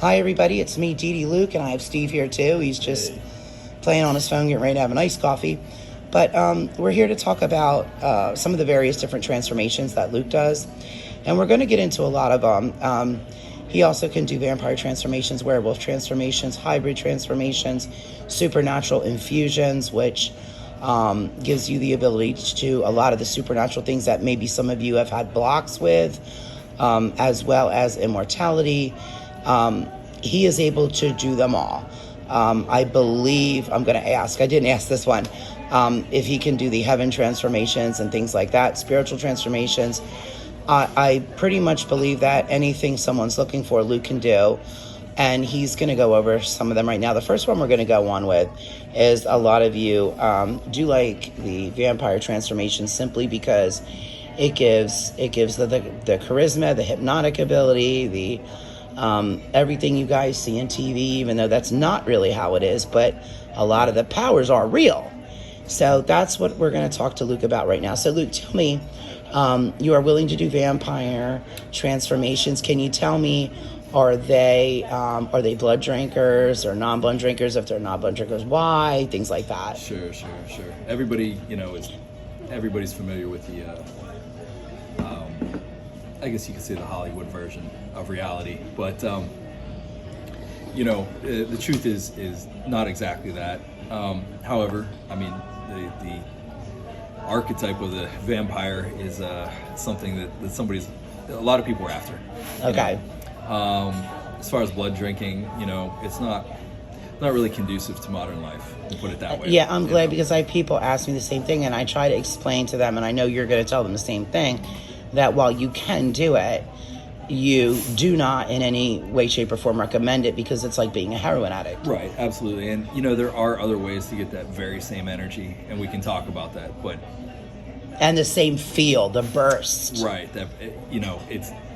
Hi, everybody. It's me, Dee Luke, and I have Steve here, too. He's just playing on his phone, getting ready to have an iced coffee. But we're here to talk about some of the various different transformations that Luke does. And we're going to get into a lot of them. He also can do vampire transformations, werewolf transformations, hybrid transformations, supernatural infusions, which gives you the ability to do a lot of the supernatural things that maybe some of you have had blocks with, as well as immortality. He is able to do them all. I believe, I'm going to ask, I didn't ask this one, if he can do the heaven transformations and things like that, spiritual transformations. I pretty much believe that anything someone's looking for, Luke can do. And he's going to go over some of them right now. The first one we're going to go on with is a lot of you do like the vampire transformation simply because it gives the charisma, the hypnotic ability, the everything you guys see in TV, even though that's not really how it is, but a lot of the powers are real. So that's what we're going to talk to Luke about right now. So Luke, tell me, you are willing to do vampire transformations. Can you tell me, are they blood drinkers or non-blood drinkers? If they're not blood drinkers, why? Things like that. Sure. Everybody, everybody's familiar with the, I guess you could say the Hollywood version of reality, but the truth is not exactly that. However, I mean, the archetype of the vampire is something that a lot of people are after. Okay. As far as blood drinking, it's not really conducive to modern life, to put it that way. Yeah, I'm glad because I have people ask me the same thing, and I try to explain to them, and I know you're going to tell them the same thing, that while you can do it, you do not in any way, shape, or form recommend it because it's like being a heroin addict. Right, absolutely. And, there are other ways to get that very same energy, and we can talk about that, but... And the same feel, the burst. Right, that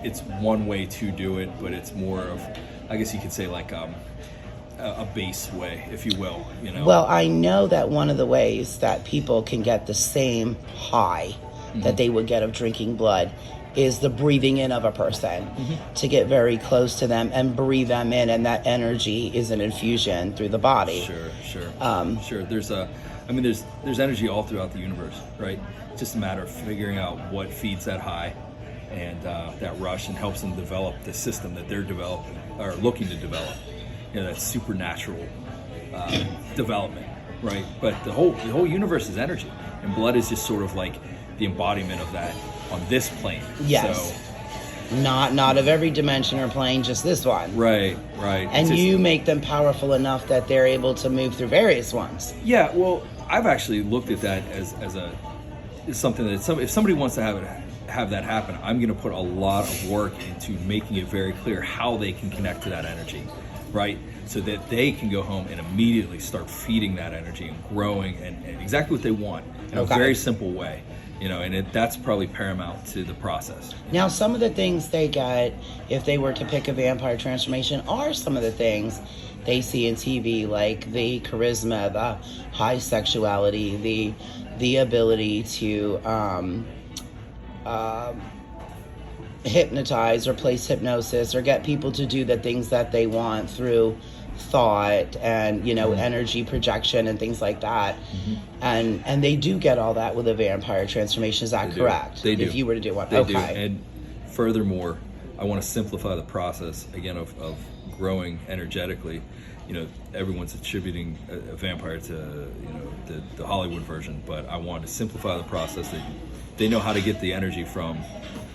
it's one way to do it, but it's more of, I guess you could say, like a base way, if you will, Well, I know that one of the ways that people can get the same high that they would get of drinking blood is the breathing in of a person to get very close to them and breathe them in, and that energy is an infusion through the body. Sure. There's energy all throughout the universe, right? It's just a matter of figuring out what feeds that high and that rush and helps them develop the system that they're developing or looking to develop. That supernatural development, right? But the whole universe is energy, and blood is just sort of like the embodiment of that on this plane. Yes. So, not of every dimension or plane, just this one. Right. And you make them powerful enough that they're able to move through various ones. Yeah, well, I've actually looked at that as something that if somebody wants to have that happen, I'm going to put a lot of work into making it very clear how they can connect to that energy, right? So that they can go home and immediately start feeding that energy and growing and exactly what they want in a very simple way. And that's probably paramount to the process. Now, some of the things they get, if they were to pick a vampire transformation, are some of the things they see in TV, like the charisma, the high sexuality, the ability to hypnotize or place hypnosis or get people to do the things that they want through thought and energy projection and things like that. And they do get all that with a vampire transformation. Is that correct? They do. If you were to do one. They do. And furthermore, I want to simplify the process again of growing energetically. Everyone's attributing a vampire to the Hollywood version, but I want to simplify the process that they know how to get the energy from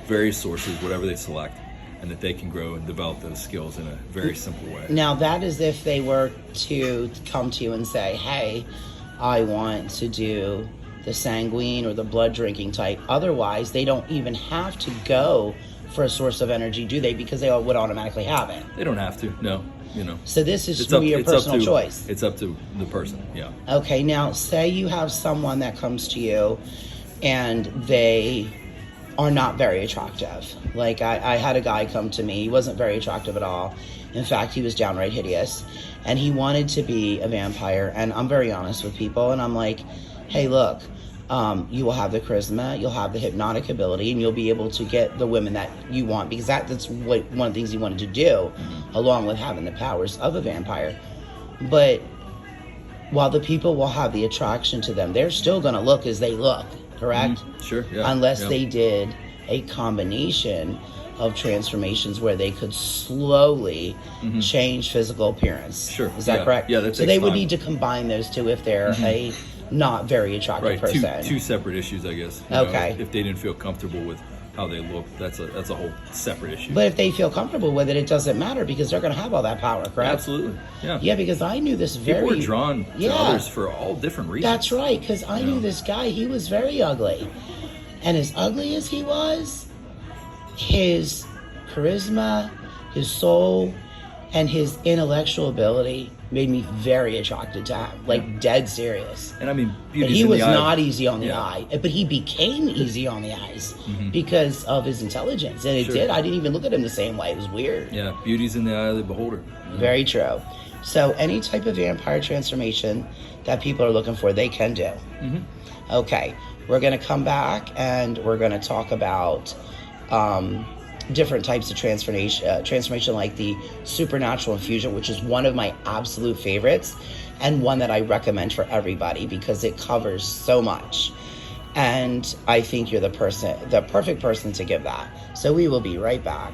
various sources, whatever they select, and that they can grow and develop those skills in a very simple way. Now, that is if they were to come to you and say, hey, I want to do the sanguine or the blood drinking type. Otherwise, they don't even have to go for a source of energy, do they? Because they would automatically have it. They don't have to, no. So this is your personal choice. It's up to the person, yeah. Okay, now say you have someone that comes to you and they are not very attractive. Like I had a guy come to me, he wasn't very attractive at all. In fact, he was downright hideous. And he wanted to be a vampire. And I'm very honest with people. And I'm like, hey, look, You will have the charisma, you'll have the hypnotic ability, and you'll be able to get the women that you want, because that's what one of the things he wanted to do, along with having the powers of a vampire. But while the people will have the attraction to them, they're still going to look as they look, correct? Sure, yeah. Unless they did a combination of transformations where they could slowly change physical appearance. Sure. Is that correct? Yeah, that so takes they would time. need to combine those two if they're a not very attractive Right, person. two separate issues, I guess. Okay. If they didn't feel comfortable with how they look, that's a whole separate issue. But if they feel comfortable with it, it doesn't matter, because they're going to have all that power, correct? Absolutely. Yeah. Yeah, because I knew this very... People were drawn to others for all different reasons. That's right, because I knew this guy, he was very ugly. And as ugly as he was, his charisma, his soul, and his intellectual ability made me very attracted to him, like dead serious. And I mean, But beauty's he in was the eye. not easy on the eye, but he became easy on the eyes because of his intelligence. And it Sure. did. I didn't even look at him the same way. It was weird. Yeah, beauty's in the eye of the beholder. Very true. So any type of vampire transformation that people are looking for, they can do. Okay, we're going to come back and we're going to talk about different types of transformation, like the supernatural infusion, which is one of my absolute favorites and one that I recommend for everybody because it covers so much. And I think you're the perfect person to give that. So we will be right back.